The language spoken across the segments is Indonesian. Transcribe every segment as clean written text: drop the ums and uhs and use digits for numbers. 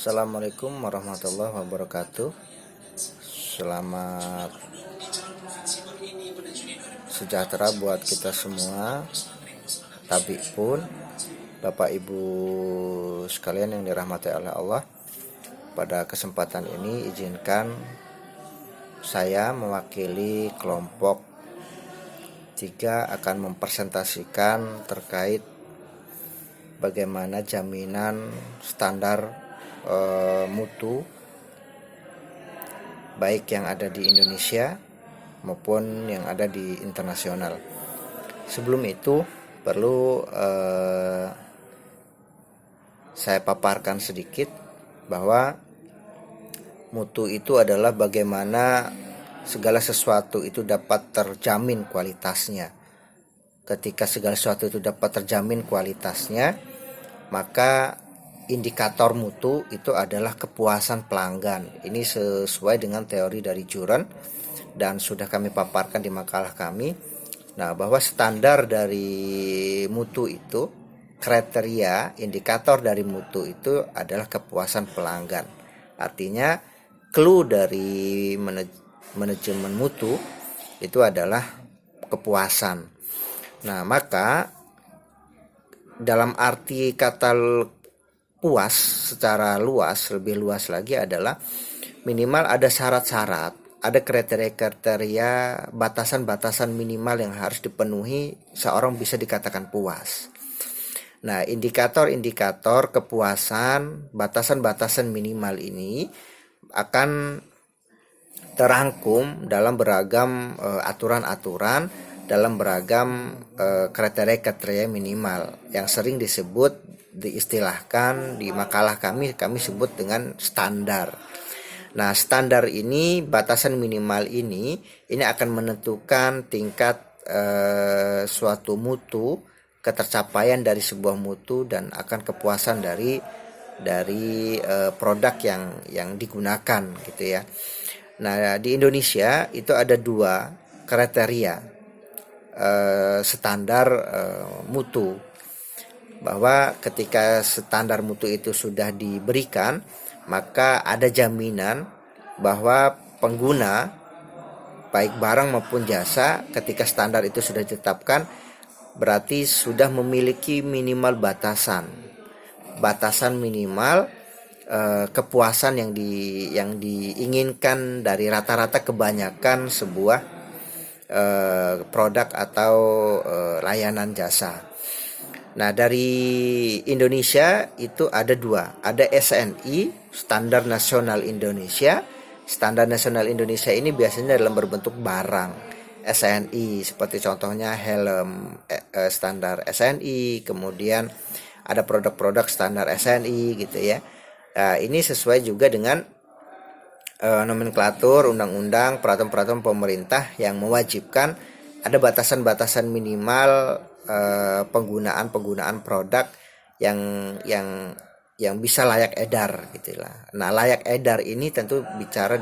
Assalamualaikum warahmatullahi wabarakatuh. Selamat sejahtera buat kita semua, tabi pun, Bapak Ibu sekalian yang dirahmati oleh Allah. Pada kesempatan ini izinkan saya mewakili kelompok 3 akan mempresentasikan terkait bagaimana jaminan standar mutu baik yang ada di Indonesia maupun yang ada di internasional. Sebelum itu perlu saya paparkan sedikit bahwa mutu itu adalah bagaimana segala sesuatu itu dapat terjamin kualitasnya. Ketika segala sesuatu itu dapat terjamin kualitasnya, maka indikator mutu itu adalah kepuasan pelanggan. Ini sesuai dengan teori dari Juren dan sudah kami paparkan di makalah kami. Nah, bahwa standar dari mutu itu, kriteria indikator dari mutu itu adalah kepuasan pelanggan. Artinya clue dari manajemen mutu itu adalah kepuasan. Nah, maka dalam arti kata puas secara luas, lebih luas lagi adalah minimal ada syarat-syarat, ada kriteria-kriteria, batasan-batasan minimal yang harus dipenuhi seorang bisa dikatakan puas. Nah, indikator-indikator kepuasan, batasan-batasan minimal ini akan terangkum dalam beragam aturan-aturan, dalam beragam kriteria-kriteria minimal yang sering diistilahkan di makalah kami sebut dengan standar. Nah, standar ini, batasan minimal ini akan menentukan tingkat suatu mutu, ketercapaian dari sebuah mutu dan akan kepuasan dari produk yang digunakan gitu ya. Nah, di Indonesia itu ada 2 kriteria standar mutu, bahwa ketika standar mutu itu sudah diberikan, maka ada jaminan bahwa pengguna baik barang maupun jasa ketika standar itu sudah ditetapkan berarti sudah memiliki minimal batasan minimal kepuasan yang diinginkan dari rata-rata kebanyakan sebuah produk atau layanan jasa. Nah, dari Indonesia itu ada 2, ada SNI, Standar Nasional Indonesia. Standar Nasional Indonesia ini biasanya dalam berbentuk barang. SNI seperti contohnya helm standar SNI, kemudian ada produk-produk standar SNI gitu ya. Nah, ini sesuai juga dengan nomenklatur undang-undang peraturan-peraturan pemerintah yang mewajibkan ada batasan-batasan minimal penggunaan produk yang bisa layak edar gitulah. Nah, layak edar ini tentu bicara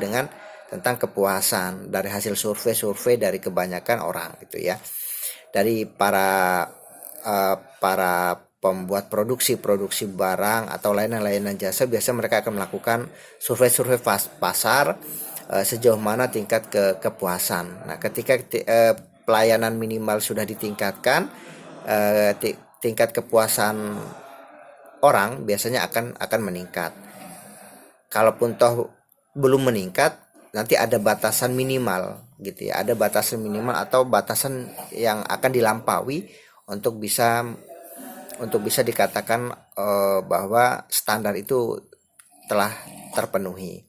tentang kepuasan dari hasil survei dari kebanyakan orang gitu ya. Dari para pembuat produksi barang atau layanan jasa, biasanya mereka akan melakukan survei pasar sejauh mana tingkat kepuasan. Nah, ketika pelayanan minimal sudah ditingkatkan, tingkat kepuasan orang biasanya akan meningkat. Kalaupun toh belum meningkat, nanti ada batasan minimal gitu ya. Ada batasan minimal atau batasan yang akan dilampaui untuk bisa dikatakan bahwa standar itu telah terpenuhi.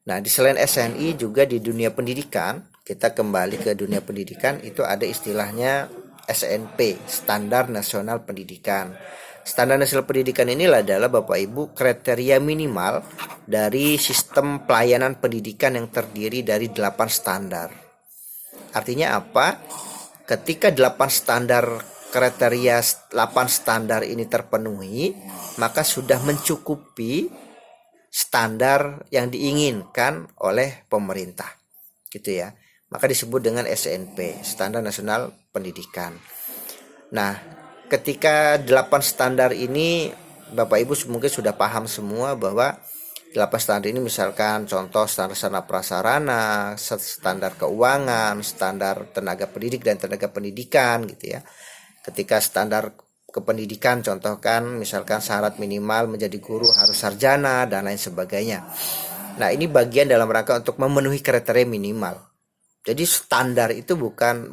Nah, di selain SNI juga di dunia pendidikan, kita kembali ke dunia pendidikan, itu ada istilahnya SNP, Standar Nasional Pendidikan. Standar Nasional Pendidikan inilah adalah Bapak Ibu kriteria minimal dari sistem pelayanan pendidikan yang terdiri dari 8 standar. Artinya apa? Ketika 8 standar kriteria 8 standar ini terpenuhi, maka sudah mencukupi standar yang diinginkan oleh pemerintah gitu ya. Maka disebut dengan SNP, Standar Nasional Pendidikan. Nah, ketika 8 standar ini Bapak Ibu mungkin sudah paham semua bahwa 8 standar ini misalkan contoh standar sarana prasarana, standar keuangan, standar tenaga pendidik dan tenaga pendidikan gitu ya. Ketika standar kependidikan contohkan misalkan syarat minimal menjadi guru harus sarjana dan lain sebagainya. Nah, ini bagian dalam rangka untuk memenuhi kriteria minimal. Jadi standar itu bukan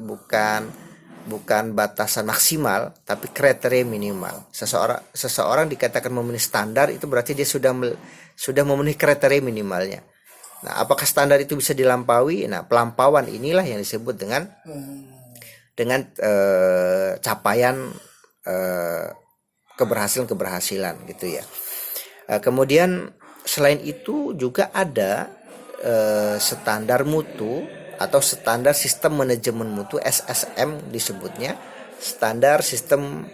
batasan maksimal, tapi kriteria minimal. Seseorang dikatakan memenuhi standar itu berarti dia sudah memenuhi kriteria minimalnya. Nah, apakah standar itu bisa dilampaui? Nah, pelampauan inilah yang disebut dengan capaian keberhasilan gitu ya. Kemudian selain itu juga ada standar mutu atau standar sistem manajemen mutu, SSM disebutnya, standar sistem